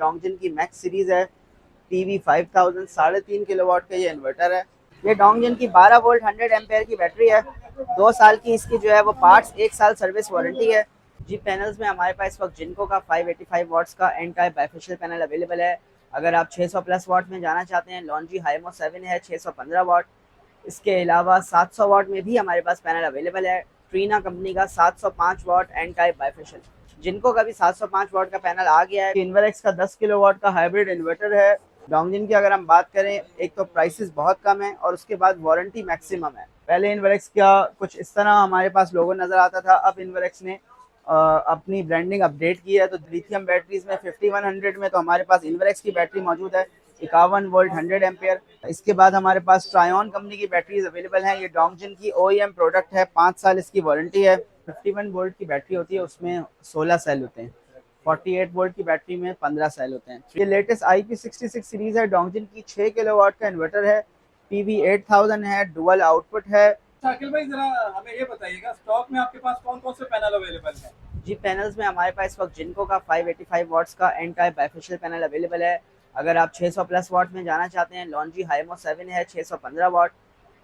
डोंगजिन की max series है, TV 5000 3.5 kilowatt का ये इन्वर्टर है। ये डोंगजिन की 12 वोल्ट 100 एम्पेयर की बैटरी है। 2 साल की इसकी जो है वो पार्ट्स, 1 साल सर्विस वारंटी है जी। पैनल्स में हमारे पास इस वक्त जिनको का 585 वाट्स का N type bifacial panel available है। अगर आप 600 प्लस वाट में जाना चाहते हैं, लॉन्जी हाइमो 7 है 615 वाट। इसके अलावा 700 वाट में भी हमारे पास पैनल अवेलेबल है। ट्रीना कंपनी का 705 वाट एन टाइप बाइफेशियल, जिनको का भी 705 वाट का पैनल आ गया है। इन्वरएक्स का 10 किलोवाट का हाइब्रिड इन्वर्टर है। डोंगजिन की अगर हम बात करें, एक तो प्राइसेस बहुत कम है और उसके बाद वारंटी मैक्सिमम है। पहले इन्वरएक्स का कुछ इस तरह हमारे पास लोगो नजर आता था। अब इन्वरएक्स ने अपनी ब्रांडिंग अपडेट की है। तो लिथियम बैटरीज में 5100 में तो हमारे पास इन्वरएक्स की बैटरी मौजूद है, 51 वोल्ट 100 एम्पेयर। इसके बाद हमारे पास ट्रायन कंपनी की बैटरीज अवेलेबल हैं। ये डोंगजिन की OEM प्रोडक्ट है, 5 साल इसकी वारंटी है। 51 वोल्ट की बैटरी होती है, उसमें 16 सेल होते हैं। 48 वोल्ट की बैटरी में 15 सेल होते हैं। ये लेटेस्ट IP66 सीरीज है। डोंगजिन की 6 किलोवाट का इन्वर्टर है। PV 8000 है, डुअल आउटपुट है। शाकिल भाई जरा हमें ये बताइएगा, स्टॉक में आपके पास कौन कौन से पैनल अवेलेबल हैं? जी, पैनल्स में हमारे पास इस वक्त जिनको का 585 वाट्स का N type bifacial panel available है। अगर आप 600 प्लस वाट में जाना चाहते हैं, लॉन्जी हाइमो 7 है 615 वाट।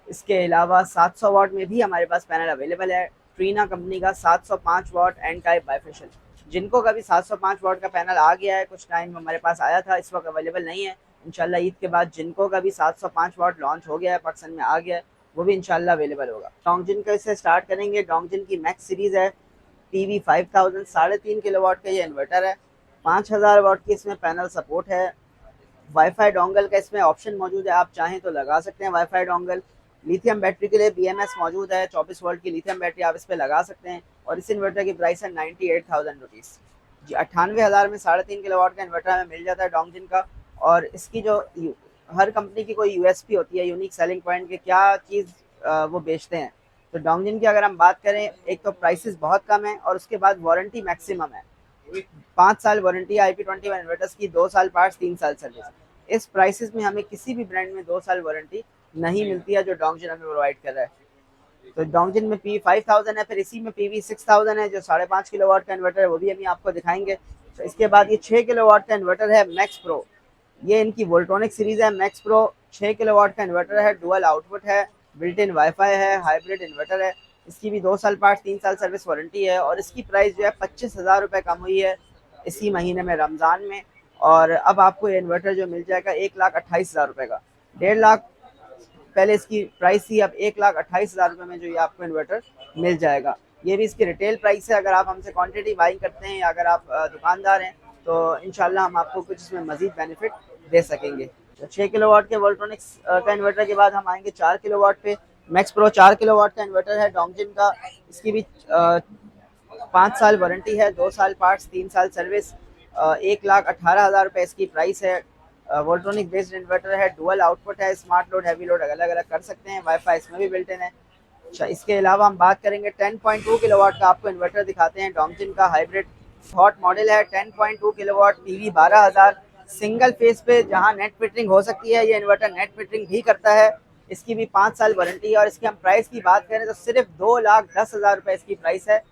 इसके अलावा 700 वाट में भी हमारे पास पैनल अवेलेबल है। ट्रीना कंपनी का 705 वाट एन टाइप बाइफेशियल, जिनको का भी 705 वाट का पैनल आ गया है। कुछ टाइम हमारे पास आया था, इस वक्त अवेलेबल नहीं है। इंशाल्लाह ईद के बाद जिनको का भी 705 वाट लॉन्च हो गया है, पाकिस्तान में आ गया है, वो भी इंशाल्लाह अवेलेबल होगा। डोंगजिन का इससे स्टार्ट करेंगे। डोंगजिन की मैक्स सीरीज है, टीवी 5000 3.5 किलोवाट का ये इन्वर्टर है। 5000 वाट की इसमें पैनल सपोर्ट है। वाईफाई डोंगल का इसमें ऑप्शन मौजूद है, आप चाहें तो लगा सकते हैं वाईफाई डोंगल। लिथियम बैटरी के लिए BMS मौजूद है, 24 वोल्ट की लिथियम बैटरी आप इस पर लगा सकते हैं। और इस इन्वर्टर की प्राइस है 98,000 रुपीज़ जी। 98,000 में 3.5 किलोवाट का इन्वर्टर हमें मिल जाता है डोंगजिन का। और इसकी जो हर कंपनी की कोई USP होती है, यूनिक सेलिंग पॉइंट, के क्या चीज़ वो बेचते हैं। तो डोंगजिन की अगर हम बात करें, एक तो प्राइसेस बहुत कम है और उसके बाद वारंटी मैक्सिमम है। 5 साल वारंटी IP21 इन्वर्टर्स की, 2 साल पार्ट्स, 3 साल सर्विस। इस प्राइसेस में हमें किसी भी ब्रांड में 2 साल वारंटी नहीं मिलती है जो डोंगजिन हमें प्रोवाइड कर रहा है। तो डोंगजिन में PV 5000 है, फिर इसी में PV 6000 है जो 5.5 किलोवाट का इन्वर्टर है, वो भी हम आपको दिखाएंगे। तो इसके बाद ये 6 किलोवाट का इन्वर्टर है मैक्स प्रो। ये इनकी वोल्ट्रॉनिक सीरीज है। मैक्स प्रो 6 किलोवाट का इन्वर्टर है, डुअल आउटपुट है, बिल्ट इन वाईफाई है, हाइब्रिड इन्वर्टर है। इसकी भी 2 साल पार्ट, 3 साल सर्विस वारंटी है। और इसकी प्राइस जो है 25,000 रुपये कम हुई है इसी महीने में, रमज़ान में। और अब आपको ये इन्वर्टर जो मिल जाएगा 1,28,000 रुपये का। 1.5 लाख पहले इसकी प्राइस थी, अब 1,28,000 रुपये में जो ये आपको इन्वर्टर मिल जाएगा। ये भी इसकी रिटेल प्राइस है। अगर आप हमसे क्वांटिटी बाइंग करते हैं या अगर आप दुकानदार हैं तो इंशाल्लाह हम आपको कुछ इसमें मजीद बेनिफिट दे सकेंगे। तो 6 किलोवाट के वोल्ट्रॉनिक्स का इन्वर्टर के बाद हम आएंगे 4 किलोवाट पे। मैक्स प्रो 4 किलोवाट का इन्वर्टर है डोंगजिन का। इसकी भी 5 साल वारंटी है, 2 साल पार्ट्स, 3 साल सर्विस। 1,18,000 रुपये इसकी प्राइस है। वोल्ट्रॉनिक बेस्ड इन्वर्टर है, डुअल आउटपुट है, स्मार्ट लोड हैवी लोड अलग अलग कर सकते हैं। वाईफाई इसमें भी बिल्ट इन है। अच्छा, इसके अलावा हम बात करेंगे 10.2 किलोवाट का आपको इन्वर्टर दिखाते हैं। डोंगजिन का हाइब्रिड हॉट मॉडल है, 10.2 किलोवाट, PV 12,000, सिंगल फेस पे जहां नेट मीटरिंग हो सकती है ये इन्वर्टर नेट मीटरिंग भी करता है। इसकी भी 5 साल वारंटी है। और इसकी हम प्राइस की बात करें तो सिर्फ 2,10,000 रुपये इसकी प्राइस है,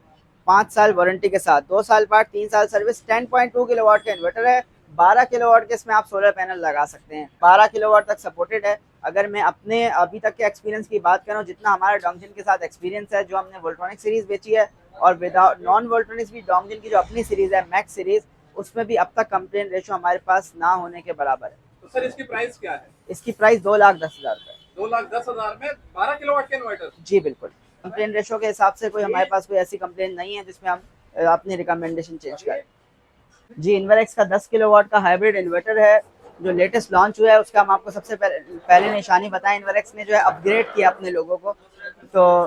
5 साल वारंटी के साथ, 2 साल पार्ट, 3 साल सर्विस। 10.2 किलोवाट का इन्वर्टर है। 12 किलोवाट के इसमें आप सोलर पैनल लगा सकते हैं। 12 किलोवाट तक सपोर्टेड है। अगर मैं अपने अभी तक के एक्सपीरियंस की बात करूं, जितना हमारा डोंगजिन के साथ एक्सपीरियंस है, जो हमने वोल्ट्रॉनिक सीरीज बेची है और विदाउट नॉन वोल्ट्रॉनिक्स भी डोंगजिन की जो अपनी सीरीज है मैक्स सीरीज, उसमें भी अब तक कंप्लेन रेशो हमारे पास ना होने के बराबर है। तो सर इसकी प्राइस क्या है? इसकी प्राइस 2,10,000 रुपये। 2,10,000 में 12 किलोवाट का इन्वर्टर? जी बिल्कुल। कंप्लेन रेशो के हिसाब से कोई हमारे पास कोई ऐसी कंप्लेन नहीं है जिसमें हम अपनी रिकमेंडेशन चेंज करें। जी, इन्वरएक्स का 10 किलोवाट का हाइब्रिड इन्वर्टर है जो लेटेस्ट लॉन्च हुआ है। उसका हम आपको सबसे पहले निशानी बताएं, इन्वरएक्स ने जो है अपग्रेड किया अपने लोगों को। तो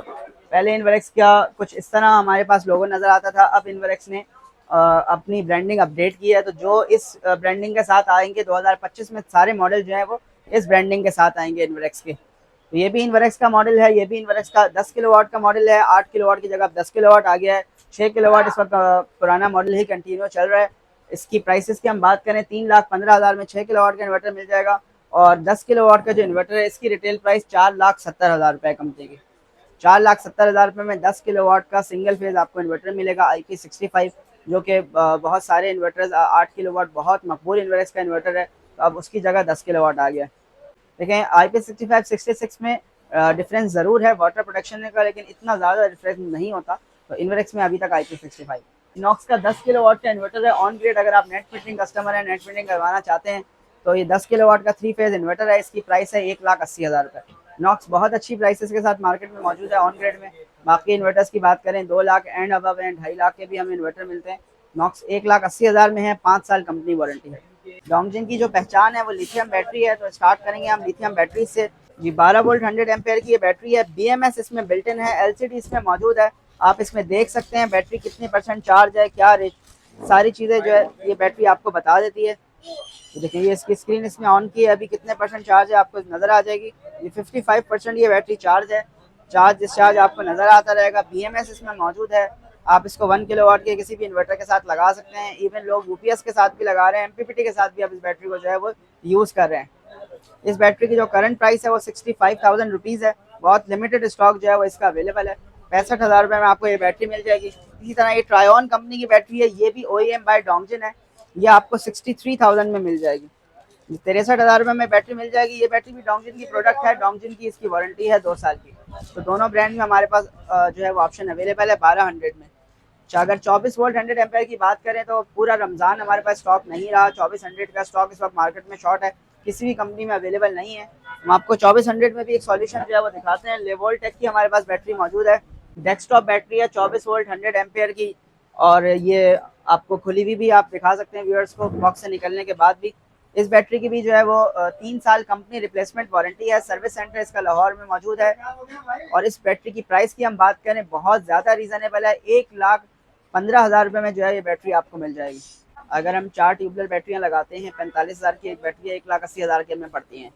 पहले इन्वरएक्स का कुछ इस तरह हमारे पास लोगो नज़र आता था। अब इन्वरएक्स ने अपनी ब्रांडिंग अपडेट की है। तो जो इस ब्रांडिंग के साथ आएंगे 2025 में, सारे मॉडल जो है वो इस ब्रांडिंग के साथ आएंगे इन्वरएक्स के। तो ये भी इन्वरएक्स का मॉडल है, ये भी इन्वरएक्स का 10 किलोवाट का मॉडल है। 8 किलोवाट की जगह 10 किलोवाट आ गया है। 6 किलोवाट इस वक्त पुराना मॉडल ही कंटिन्यू चल रहा है। इसकी प्राइसेस की हम बात करें, 3,15,000 में 6 किलोवाट का इन्वर्टर मिल जाएगा। और 10 किलोवाट का जो इन्वर्टर है इसकी रिटेल प्राइस 4,70,000 रुपये कंपनी की। 4,70,000 रुपये में 10 किलोवाट का सिंगल फेज आपको इन्वर्टर मिलेगा IP65। जो कि बहुत सारे इन्वर्टर्स 8 किलोवाट बहुत मकबूल इन्वर्टर्स का इन्वर्टर है, तो अब उसकी जगह 10 किलोवाट आ गया। देखें IP65 66 में डिफरेंस ज़रूर है वाटर प्रोटेक्शन का, लेकिन इतना ज़्यादा डिफरेंस नहीं होता। तो इन्वर्क्स में अभी तक IP65 इनॉक्स का 10 किलोवाट का इन्वर्टर है ऑन ग्रिड। अगर आप नेट मीटरिंग कस्टमर है, नेट मीटरिंग करवाना चाहते हैं, तो ये 10 किलोवाट का 3 फेज इन्वर्टर है। इसकी प्राइस है 1,80,000 रुपये। इनॉक्स बहुत अच्छी प्राइसेस के साथ मार्केट में मौजूद है ऑन ग्रिड में। बाकी इन्वर्टर्स की बात करें 2 लाख एंड अबव हैं, 2.5 लाख के भी हमें इन्वर्टर मिलते हैं। नॉक्स 1,80,000 में है, 5 साल कंपनी वारंटी है। डोंगजिन की जो पहचान है वो लिथियम बैटरी है, तो स्टार्ट करेंगे हम लिथियम बैटरी से। ये 12 वोल्ट 100 एम्पेयर की ये बैटरी है। BMS इसमें बिल्ट इन है, LCD इसमें मौजूद है। आप इसमें देख सकते हैं बैटरी कितनी % चार्ज है, क्या रेट, सारी चीज़ें जो है ये बैटरी आपको बता देती है। तो देखिए ये इसकी स्क्रीन इसमें ऑन की है, अभी कितने % चार्ज है आपको नज़र आ जाएगी। ये 55% ये बैटरी चार्ज है। चार्ज डिस्चार्ज आपको नज़र आता रहेगा। BMS इसमें मौजूद है। आप इसको 1 किलोवाट के किसी भी इन्वर्टर के साथ लगा सकते हैं। इवन लोग UPS के साथ भी लगा रहे हैं, MPPT के साथ भी आप इस बैटरी को जो है वो यूज़ कर रहे हैं। इस बैटरी की जो करंट प्राइस है वो 65,000 रुपीज़ है। बहुत लिमिटेड स्टॉक जो है वो इसका अवेलेबल है। 65,000 रुपये में आपको ये बैटरी मिल जाएगी। इसी तरह ये ट्रायन कंपनी की बैटरी है, ये भी OEM बाय डोंगजिन है। ये आपको 63,000 में मिल जाएगी। 63,000 रुपये में बैटरी मिल जाएगी। ये बैटरी भी डोंगजिन की प्रोडक्ट है। डोंगजिन की इसकी वारंटी है 2 साल की। तो दोनों ब्रांड में हमारे पास जो है वो ऑप्शन अवेलेबल है 1200 में। अगर 24 वोल्ट 100 एम्पेयर की बात करें तो पूरा रमज़ान हमारे पास स्टॉक नहीं रहा। 2400 का स्टॉक इस वक्त मार्केट में शॉर्ट है, किसी भी कंपनी में अवेलेबल नहीं है। हम आपको 2400 में भी एक सॉल्यूशन जो है वो दिखाते हैं। लेवोल्टेक की हमारे पास बैटरी मौजूद है। डेस्कटॉप बैटरी है 24 वोल्ट 100 एम्पेयर की, और ये आपको खुली हुई भी आप दिखा सकते हैं व्यूअर्स को बॉक्स से निकलने के बाद भी। इस बैटरी की भी जो है वो 3 साल कंपनी रिप्लेसमेंट वारंटी है। सर्विस सेंटर इसका लाहौर में मौजूद है। और इस बैटरी की प्राइस की हम बात करें बहुत ज़्यादा रीज़नेबल है। 1,15,000 रुपये में जो है ये बैटरी आपको मिल जाएगी। अगर हम 4 ट्यूबलर बैटरियाँ लगाते हैं, 45,000 की एक बैटरी है, 1,80,000 की हमें पड़ती हैं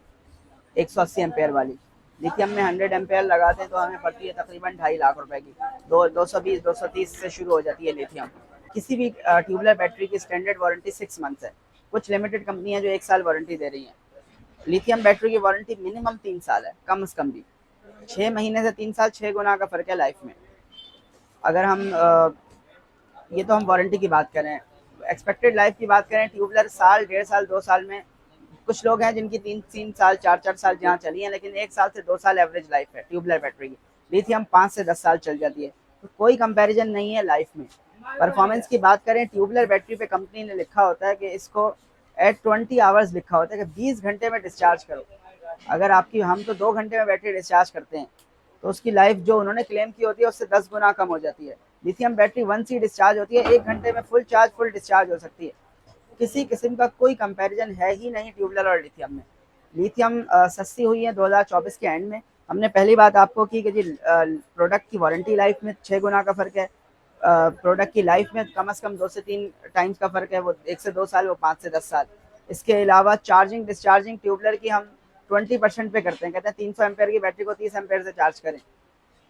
180 एम्पेयर वाली। लिथियम में 100 एम्पेयर लगाते हैं तो हमें पड़ती है तकरीबन 2.5 लाख रुपए की। 220-230 से शुरू हो जाती है लिथियम। किसी भी ट्यूबलर बैटरी की स्टैंडर्ड वारंटी 6 मंथ्स है। कुछ लिमिटेड कंपनियां जो 1 साल वारंटी दे रही हैं। लिथियम बैटरी की वारंटी मिनिमम 3 साल है, कम से कम भी 6 महीने से 3 साल, 6 गुना का फ़र्क है लाइफ में। अगर हम ये तो हम वारंटी की बात करें, एक्सपेक्टेड लाइफ की बात करें, ट्यूबलर साल, 1.5 साल, 2 साल में कुछ लोग हैं जिनकी 3-3 साल, 4-4 साल जहाँ चली हैं, लेकिन 1 साल से 2 साल एवरेज लाइफ है ट्यूबलर बैटरी की। लिथियम 5 से 10 साल चल जाती है, तो कोई कंपैरिजन नहीं है लाइफ में। परफॉर्मेंस की बात करें, ट्यूबलर बैटरी पे कंपनी ने लिखा होता है कि इसको एट 20 आवर्स लिखा होता है कि 20 घंटे में डिस्चार्ज करो। अगर आपकी, हम तो 2 घंटे में बैटरी डिस्चार्ज करते हैं, तो उसकी लाइफ जो उन्होंने क्लेम की होती है उससे 10 गुना कम हो जाती है। लिथियम बैटरी 1 सी डिस्चार्ज होती है, 1 घंटे में फुल चार्ज, फुल डिस्चार्ज हो सकती है। किसी किस्म का कोई कंपैरिजन है ही नहीं ट्यूबलर और लिथियम में। लिथियम सस्ती हुई है 2024 के एंड में। हमने पहली बात आपको की कि जी प्रोडक्ट की वारंटी लाइफ में 6 गुना का फ़र्क है। प्रोडक्ट की लाइफ में कम से कम 2 से 3 टाइम्स का फ़र्क है। वो 1 से 2 साल, वो 5 से 10 साल। इसके अलावा चार्जिंग डिस्चार्जिंग ट्यूबलर की हम 20% पे करते हैं। कहते हैं 300 एम्पेयर की बैटरी को 30 एम्पेयर से चार्ज करें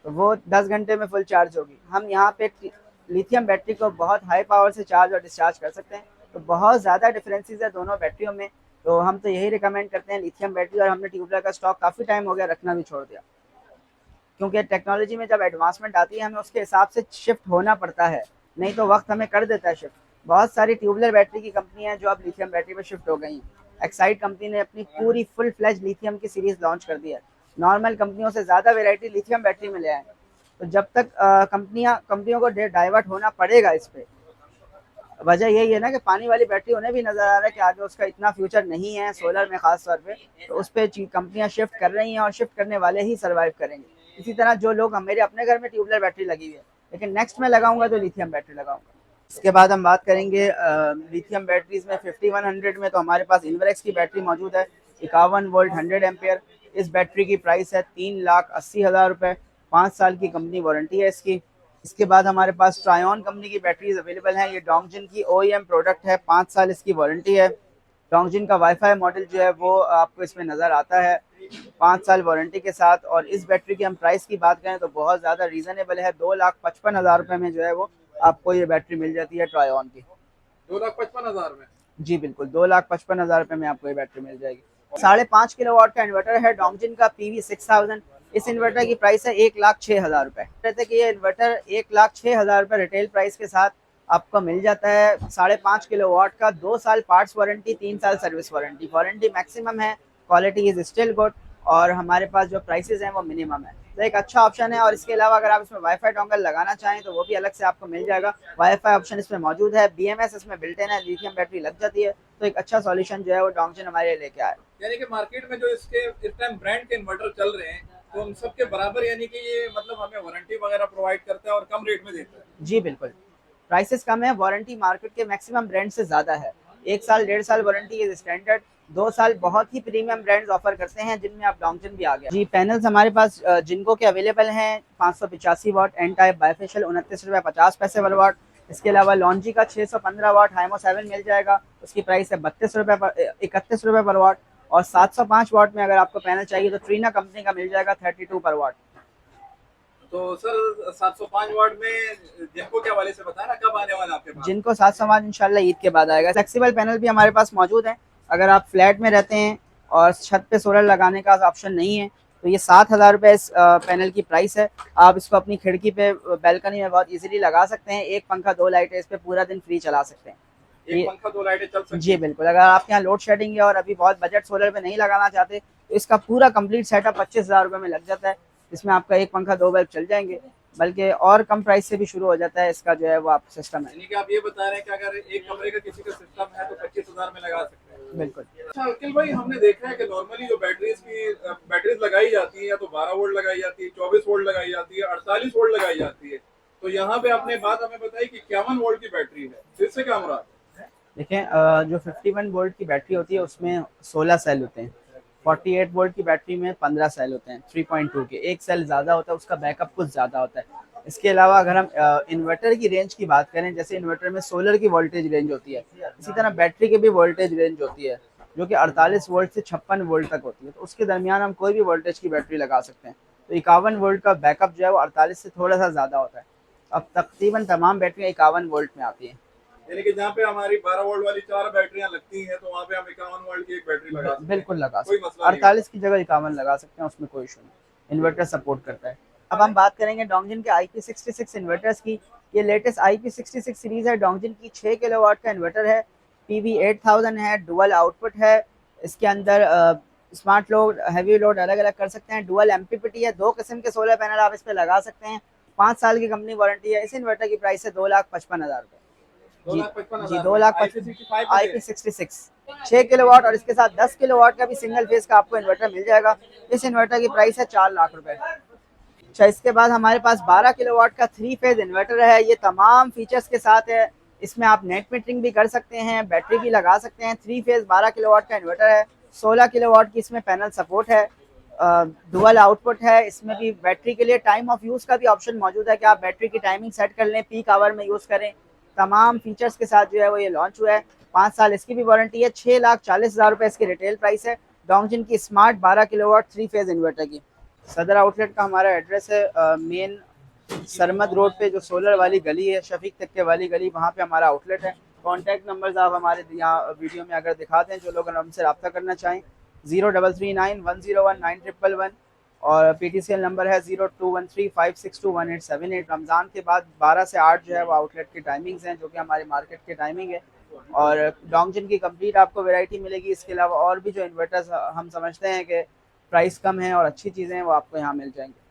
तो वो 10 घंटे में फुल चार्ज होगी। हम यहाँ पे लिथियम बैटरी को बहुत हाई पावर से चार्ज और डिस्चार्ज कर सकते हैं। तो बहुत ज़्यादा डिफरेंसेस है दोनों बैटरियों में। तो हम तो यही रिकमेंड करते हैं लिथियम बैटरी, और हमने ट्यूबलर का स्टॉक काफ़ी टाइम हो गया रखना भी छोड़ दिया, क्योंकि टेक्नोलॉजी में जब एडवांसमेंट आती है हमें उसके हिसाब से शिफ्ट होना पड़ता है, नहीं तो वक्त हमें कर देता है शिफ्ट। बहुत सारी ट्यूबलर बैटरी की कंपनियां जो अब लिथियम बैटरी पे शिफ्ट हो गई हैं। एक्साइड कंपनी ने अपनी पूरी फुल फ्लेज लिथियम की सीरीज लॉन्च कर दी है। नॉर्मल कंपनियों से ज़्यादा वेराइटी लिथियम बैटरी में ले आए। तो जब तक कंपनियों को डाइवर्ट होना पड़ेगा इस पर, वजह यही है ना कि पानी वाली बैटरी उन्हें भी नज़र आ रहा है कि आगे उसका इतना फ्यूचर नहीं है, सोलर में ख़ास तौर पे, तो उस पर कंपनियां शिफ्ट कर रही हैं और शिफ्ट करने वाले ही सर्वाइव करेंगे। इसी तरह जो लोग, मेरे अपने घर में ट्यूबलर बैटरी लगी हुई है, लेकिन नेक्स्ट में लगाऊंगा तो लिथियम बैटरी लगाऊंगा। इसके बाद हम बात करेंगे लिथियम बैटरीज में 5100 में, तो हमारे पास इन्वर्क्स की बैटरी मौजूद है 51 वोल्ट 100 एम्पेयर। इस बैटरी की प्राइस है 3,80,000 रुपये। 5 साल की कंपनी वारंटी है इसकी। इसके बाद हमारे पास ट्रायन कंपनी की बैटरीज अवेलेबल हैं। ये डोंगजिन की OEM प्रोडक्ट है, 5 साल इसकी वारंटी है। डोंगजिन का वाईफाई मॉडल जो है वो आपको इसमें नज़र आता है 5 साल वारंटी के साथ। और इस बैटरी की हम प्राइस की बात करें तो बहुत ज़्यादा रीज़नेबल है। 2,55,000 रुपये में जो है वो आपको ये बैटरी मिल जाती है ट्रायन की। 2,55,000 में? जी बिल्कुल, 2,55,000 रुपये में आपको ये बैटरी मिल जाएगी। 5.5 किलोवाट का इन्वर्टर है डोंगजिन का PV6000। इस इन्वर्टर की प्राइस है 1,06,000 रुपये। कहते हैं कि ये इन्वर्टर 1,06,000 रुपये रिटेल प्राइस के साथ आपको मिल जाता है 5.5 किलोवाट का, 2 साल पार्ट्स वारंटी, 3 साल सर्विस वारंटी। वारंटी मैक्सिमम है, क्वालिटी इज स्टिल गुड, और हमारे पास जो प्राइसेस हैं वो मिनिमम है, तो एक अच्छा ऑप्शन है। और इसके अलावा अगर आप इसमें वाईफाई डोंगल लगाना चाहें तो वो भी अलग से आपको मिल जाएगा, वाईफाई ऑप्शन इसमें मौजूद है। BMS इसमें बिल्ट इन है, लिथियम बैटरी लग जाती है, तो एक अच्छा सॉल्यूशन जो है वो डोंगजन हमारे लिए लेके आए। यानी कि मार्केट में जो इसके इस टाइम ब्रांड के इन्वर्टर चल रहे हैं तो उन सबके बराबर, यानी कि ये मतलब हमें वारंटी वगैरह प्रोवाइड करता है और कम रेट में देता है। जी बिल्कुल, प्राइसेस कम है, वारंटी मार्केट के मैक्सिमम ब्रांड से ज़्यादा है। 1 साल 1.5 साल वारंटी इज स्टैंडर्ड, 2 साल बहुत ही प्रीमियम ब्रांड्स ऑफर करते हैं, जिनमें आप डोंगजन भी आ गया। जी, पैनल्स हमारे पास जिनको के अवेलेबल हैं 585 वाट एन टाइप बाइफेशियल, 29 रुपये 50 पैसे पर वाट। इसके अलावा लॉन्जी का 615 वाट हाइमो 7 मिल जाएगा, उसकी प्राइस है 31 रुपये पर वाट। और 705 वाट में अगर आपको पैनल चाहिए तो ट्रीना कंपनी का मिल जाएगा 32 पर वाट। तो सर 705 वाट में जिनको क्या वाले से बताया ना, कब आने वाला आपके पास? जिनको 705 इंशाल्लाह ईद के बाद आएगा। फ्लेक्सिबल पैनल भी हमारे पास मौजूद है, अगर आप फ्लैट में रहते हैं और छत पे सोलर लगाने का ऑप्शन नहीं है तो ये 7,000 रुपये इस पैनल की प्राइस है। आप इसको अपनी खिड़की पे बैल्कनी में बहुत इजीली लगा सकते हैं, एक पंखा 2 लाइटें इस पे पूरा दिन फ्री चला सकते हैं। एक पंखा 2 लाइटें चल सकती जी बिल्कुल, अगर आपके यहाँ लोड शेडिंग है और अभी बहुत बजट सोलर पे नहीं लगाना चाहते तो इसका पूरा कंप्लीट सेटअप 25,000 रुपये में लग जाता है। इसमें आपका एक पंखा 2 बल्ब चल जाएंगे, बल्कि और कम प्राइस से भी शुरू हो जाता है इसका जो है वो आप सिस्टम है। यानी कि आप ये बता रहे हैं कि अगर एक कमरे का किसी का सिस्टम है तो 25,000 में लगा सकते हैं। बिल्कुल। अच्छा अखिल भाई, हमने देखा है कि नॉर्मली जो बैटरीज लगाई जाती है या तो 12 वोल्ट लगाई जाती है, 24 वोल्ट लगाई जाती है, 48 वोल्ट लगाई जाती है, तो यहाँ पे आपने बात हमें बताई कि 51 वोल्ट की बैटरी है, तो इससे क्या मुराद है? देखें, जो 51 वोल्ट की बैटरी होती है उसमें 16 सेल होते हैं, 48 वोल्ट की बैटरी में 15 सेल होते हैं 3.2 के, एक सेल ज़्यादा होता है, उसका बैकअप कुछ ज़्यादा होता है। इसके अलावा अगर हम इन्वर्टर की रेंज की बात करें, जैसे इन्वर्टर में सोलर की वोल्टेज रेंज होती है, इसी तरह बैटरी की भी वोल्टेज रेंज होती है, जो कि 48 वोल्ट से 56 वोल्ट तक होती है। तो उसके दरमियान हम कोई भी वोल्टेज की बैटरी लगा सकते हैं। तो 51 वोल्ट का बैकअप जो है वो 48 से थोड़ा सा ज़्यादा होता है। अब तकरीबन तमाम बैटरियाँ 51 वोल्ट में आती हैं। यानी कि जहाँ पे हमारी 12 वोल्ट वाली 4 बैटरियां लगती हैं तो वहाँ पे हम 51 वोल्ट की एक बैटरी लगा सकते हैं। बिल्कुल लगा कोई सकते मसला हैं, नहीं 48 की जगह 51 लगा सकते हैं, उसमें कोई इशू नहीं, इन्वर्टर सपोर्ट करता है। अब हम बात करेंगे डोंगजन के IP66 इन्वर्टर्स की। ये लेटेस्ट IP66 सीरीज है, डोंगजन की 6 किलोवाट का इन्वर्टर है, PV 8000 है, डुअल आउटपुट है। इसके अंदर स्मार्ट लोड, हैवी लोड अलग अलग कर सकते हैं, डुअल MPPT है, 2 किस्म के सोलर पैनल आप इस पे लगा सकते हैं, 5 साल की कंपनी वारंटी है। इस इन्वर्टर की प्राइस है 2,55,000 रुपये। जी 2,55,000 IP66 6 किलोवाट, और इसके साथ 10 किलोवाट का भी सिंगल फेज का आपको इन्वर्टर मिल जाएगा। इस इन्वर्टर की प्राइस है 4 लाख रुपए। अच्छा, इसके बाद हमारे पास 12 किलोवाट का 3 फेज इन्वर्टर है, ये तमाम फीचर्स के साथ है। इसमें आप नेट मीटरिंग भी कर सकते हैं, बैटरी भी लगा सकते हैं। 3 फेज 12 किलोवाट का इन्वर्टर है, 16 किलोवाट की इसमें पैनल सपोर्ट है, डुअल आउटपुट है। इसमें भी बैटरी के लिए टाइम ऑफ यूज़ का भी ऑप्शन मौजूद है कि आप बैटरी की टाइमिंग सेट कर लें, पीक आवर में यूज़ करें। तमाम फीचर्स के साथ जो है वो ये लॉन्च हुआ है, 5 साल इसकी भी वारंटी है। 6,40,000 रुपये इसकी रिटेल प्राइस है डोंगजन की स्मार्ट 12 किलोवाट 3 फेज इन्वर्टर की। सदर आउटलेट का हमारा एड्रेस है मेन सरमद रोड पे, जो सोलर वाली गली है, शफीक तक्के वाली गली, वहाँ पे हमारा आउटलेट है। कॉन्टैक्ट नंबर्स आप हमारे यहाँ वीडियो में अगर दिखाते हैं, जो लोग हमसे रब्ता करना चाहें 0339101911 और PTCL नंबर है 021356217878। रमज़ान के बाद 12 से 8 जो है वो आउटलेट की टाइमिंग्स हैं, जो कि हमारे मार्केट की टाइमिंग है। और डोंगजन की कंप्लीट आपको वैरायटी मिलेगी। इसके अलावा और भी जो इन्वर्टर्स हम समझते हैं कि प्राइस कम है और अच्छी चीज़ें हैं, वो आपको यहाँ मिल जाएंगे।